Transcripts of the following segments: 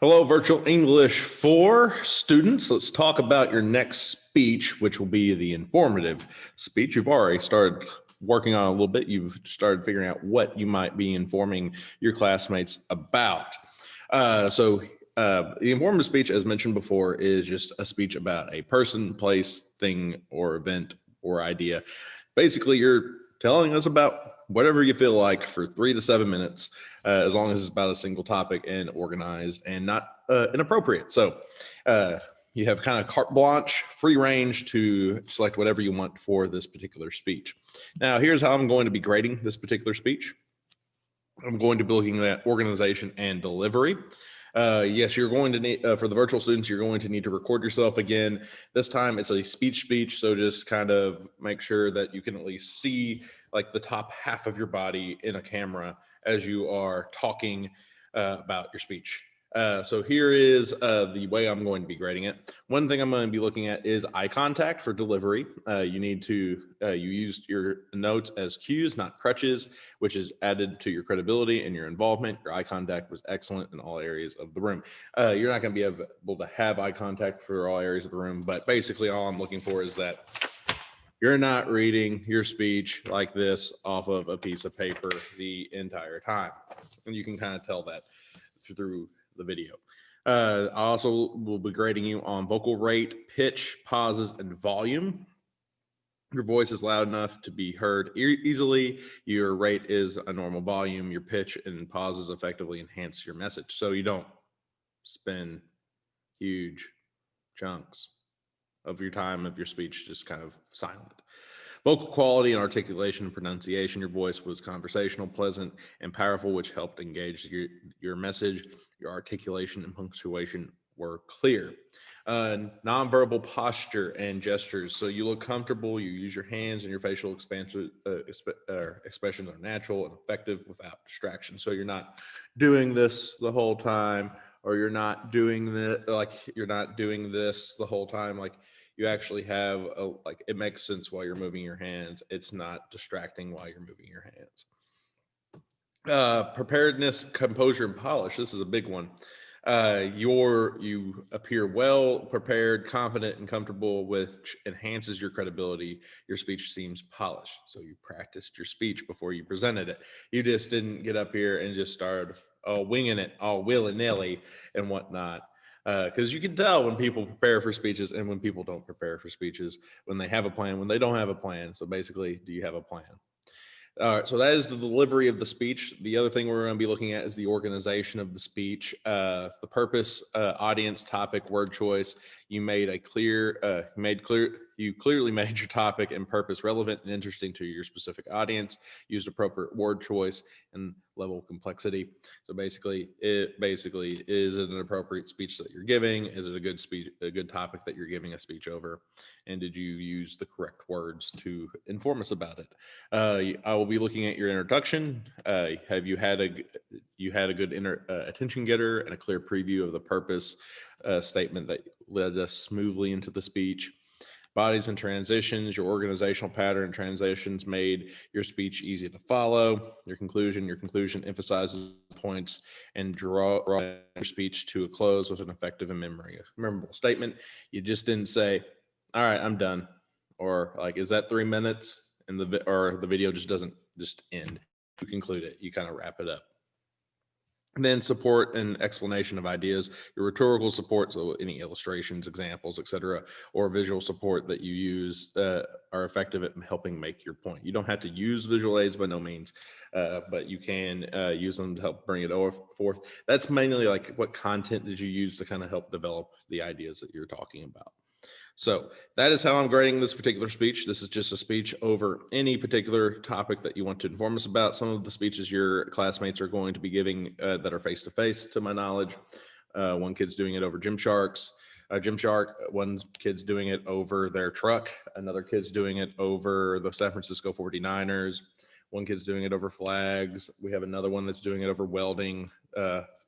Hello, Virtual English 4 students. Let's talk about your next speech, which will be the informative speech. You've already started working on a little bit. You've started figuring out what you might be informing your classmates about. The informative speech, as mentioned before, is just a speech about a person, place, thing, or event or idea. Basically, you're telling us about whatever you feel like for 3 to 7 minutes, as long as it's about a single topic and organized and not inappropriate. So you have kind of carte blanche, free range to select whatever you want for this particular speech. Now, here's how I'm going to be grading this particular speech. I'm going to be looking at organization and delivery. Yes, you're going to need, for the virtual students, you're going to need to record yourself again. This time it's a speech, so just kind of make sure that you can at least see like the top half of your body in a camera as you are talking about your speech. So here is the way I'm going to be grading it. One thing I'm going to be looking at is eye contact for delivery. You need to, you used your notes as cues, not crutches, which is added to your credibility and your involvement. Your eye contact was excellent in all areas of the room. You're not going to be able to have eye contact for all areas of the room, but basically all I'm looking for is that you're not reading your speech like this off of a piece of paper the entire time. And you can kind of tell that through the video. I also will be grading you on vocal rate, pitch, pauses, and volume. Your voice is loud enough to be heard easily. Your rate is a normal volume. Your pitch and pauses effectively enhance your message, so you don't spend huge chunks of your time of your speech just kind of silent. Vocal quality and articulation and pronunciation. Your voice was conversational, pleasant, and powerful, which helped engage your message. Your articulation and punctuation were clear. Nonverbal posture and gestures. So you look comfortable, you use your hands, and your facial expressions are natural and effective without distraction. So you're not doing this the whole time, or you're not doing this the whole time. Like, you actually have it makes sense while you're moving your hands. It's not distracting while you're moving your hands. Preparedness, composure, and polish. This is a big one. You appear well prepared, confident, and comfortable, which enhances your credibility. Your speech seems polished. So you practiced your speech before you presented it. You just didn't get up here and just start winging it all willy-nilly and whatnot. Because you can tell when people prepare for speeches and when people don't prepare for speeches, when they have a plan, when they don't have a plan. So basically, do you have a plan? All right, so that is the delivery of the speech. The other thing we're going to be looking at is the organization of the speech, the purpose, audience, topic, word choice. You clearly made your topic and purpose relevant and interesting to your specific audience. Used appropriate word choice and level of complexity. So basically, is it an appropriate speech that you're giving? Is it a good speech, a good topic that you're giving a speech over? And did you use the correct words to inform us about it? I will be looking at your introduction. Have you had a good attention getter and a clear preview of the purpose statement that led us smoothly into the speech? Bodies and transitions, your organizational pattern and transitions made your speech easy to follow. Your conclusion emphasizes points and draw your speech to a close with an effective and memorable statement. You just didn't say, "All right, I'm done," or like, "Is that 3 minutes?" And the video just doesn't just end. You conclude it. You kind of wrap it up. And then support and explanation of ideas. Your rhetorical support, so any illustrations, examples, etc., or visual support that you use are effective at helping make your point. You don't have to use visual aids by no means, but you can use them to help bring it forth. That's mainly like, what content did you use to kind of help develop the ideas that you're talking about? So that is how I'm grading this particular speech. This is just a speech over any particular topic that you want to inform us about. Some of the speeches your classmates are going to be giving that are face-to-face, to my knowledge. One kid's doing it over Gymshark. One kid's doing it over their truck. Another kid's doing it over the San Francisco 49ers. One kid's doing it over flags. We have another one that's doing it over welding,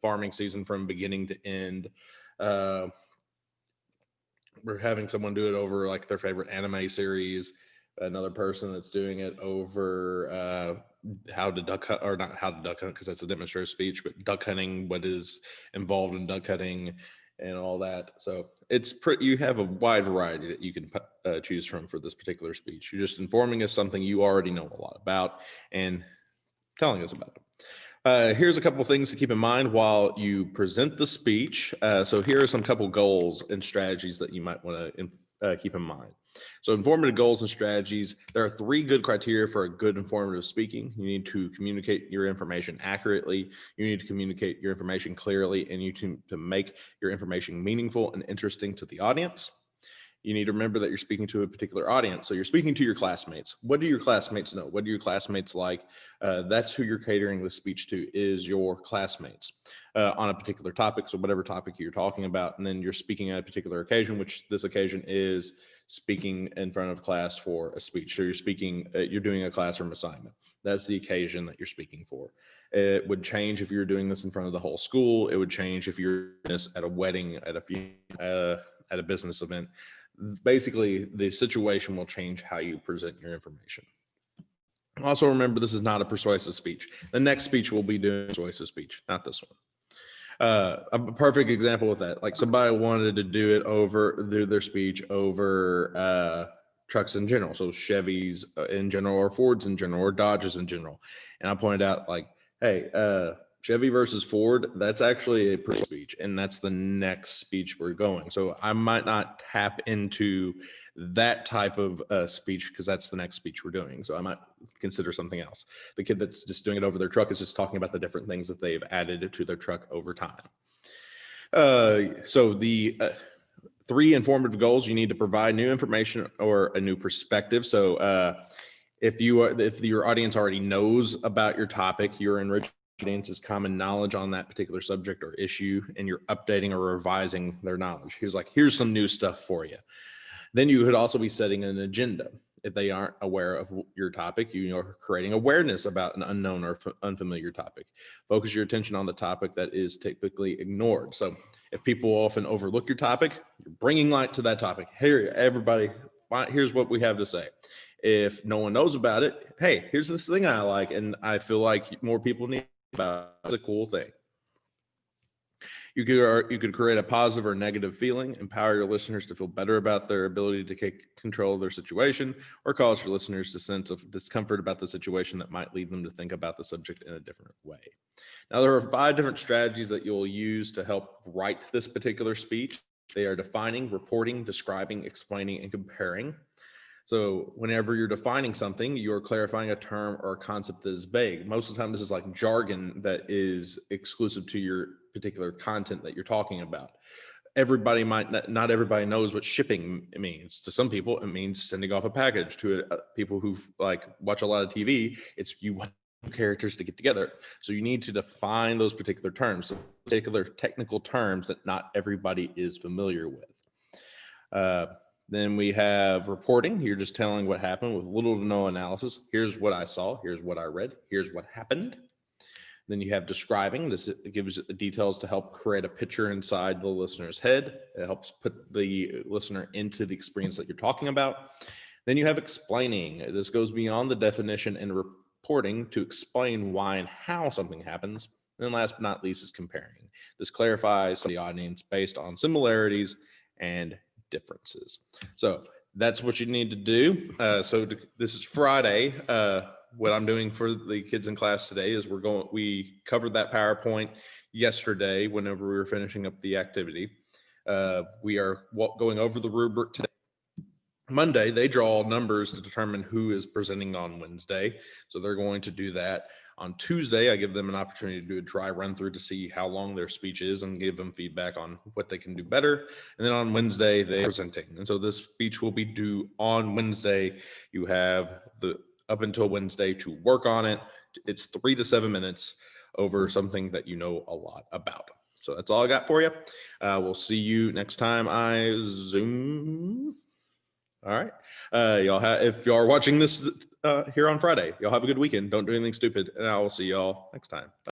farming season from beginning to end. We're having someone do it over like their favorite anime series. Another person that's doing it over how to duck hunt, or not how to duck hunt because that's a demonstrative speech, but duck hunting, what is involved in duck hunting, and all that. So it's pretty. You have a wide variety that you can choose from for this particular speech. You're just informing us something you already know a lot about and telling us about it. Here's a couple of things to keep in mind while you present the speech. So here are some couple goals and strategies that you might want to keep in mind. So informative goals and strategies, there are 3 good criteria for a good informative speaking. You need to communicate your information accurately, you need to communicate your information clearly, and you need to make your information meaningful and interesting to the audience. You need to remember that you're speaking to a particular audience. So you're speaking to your classmates. What do your classmates know? What do your classmates like? That's who you're catering the speech to, is your classmates on a particular topic. So whatever topic you're talking about, and then you're speaking at a particular occasion, which this occasion is speaking in front of class for a speech. So you're speaking, you're doing a classroom assignment. That's the occasion that you're speaking for. It would change if you're doing this in front of the whole school. It would change if you're doing this at a wedding, at a business event. Basically, the situation will change how you present your information. Also, remember, this is not a persuasive speech. The next speech will be doing a persuasive speech, not this one. A perfect example of that, like somebody wanted to do their speech over trucks in general. So Chevys in general, or Fords in general, or Dodges in general. And I pointed out, like, hey, Chevy versus Ford, that's actually a pretty speech, and that's the next speech we're going. So I might not tap into that type of speech because that's the next speech we're doing. So I might consider something else. The kid that's just doing it over their truck is just talking about the different things that they've added to their truck over time. So the 3 informative goals: you need to provide new information or a new perspective. So if your audience already knows about your topic, you're enriching audience's common knowledge on that particular subject or issue, and you're updating or revising their knowledge. Here's some new stuff for you. Then you could also be setting an agenda. If they aren't aware of your topic, you are creating awareness about an unknown or unfamiliar topic. Focus your attention on the topic that is typically ignored. So if people often overlook your topic, you're bringing light to that topic. Here, everybody, here's what we have to say. If no one knows about it, hey, here's this thing I like, and I feel like more people need about. It's a cool thing. You could create a positive or negative feeling, empower your listeners to feel better about their ability to take control of their situation, or cause your listeners to sense of discomfort about the situation that might lead them to think about the subject in a different way. Now, there are 5 different strategies that you'll use to help write this particular speech. They are defining, reporting, describing, explaining, and comparing. So whenever you're defining something, you're clarifying a term or a concept that is vague. Most of the time, this is like jargon that is exclusive to your particular content that you're talking about. Everybody not everybody knows what shipping means. To some people, it means sending off a package. To people who like watch a lot of TV, it's you want characters to get together. So you need to define those particular terms, so particular technical terms that not everybody is familiar with. Then we have reporting. You're just telling what happened with little to no analysis. Here's what I saw. Here's what I read. Here's what happened. Then you have describing. This gives details to help create a picture inside the listener's head. It helps put the listener into the experience that you're talking about. Then you have explaining. This goes beyond the definition and reporting to explain why and how something happens. And then last but not least is comparing. This clarifies the audience based on similarities and differences. So that's what you need to do. This is Friday. What I'm doing for the kids in class today is we covered that PowerPoint yesterday whenever we were finishing up the activity. We are going over the rubric today. Monday, they draw numbers to determine who is presenting on Wednesday. So they're going to do that. On Tuesday, I give them an opportunity to do a dry run through to see how long their speech is and give them feedback on what they can do better. And then on Wednesday, they're presenting. And so this speech will be due on Wednesday. You have up until Wednesday to work on it. It's 3 to 7 minutes over something that you know a lot about. So that's all I got for you. We'll see you next time I Zoom. All right. If y'all are watching this here on Friday, y'all have a good weekend. Don't do anything stupid. And I will see y'all next time. Bye.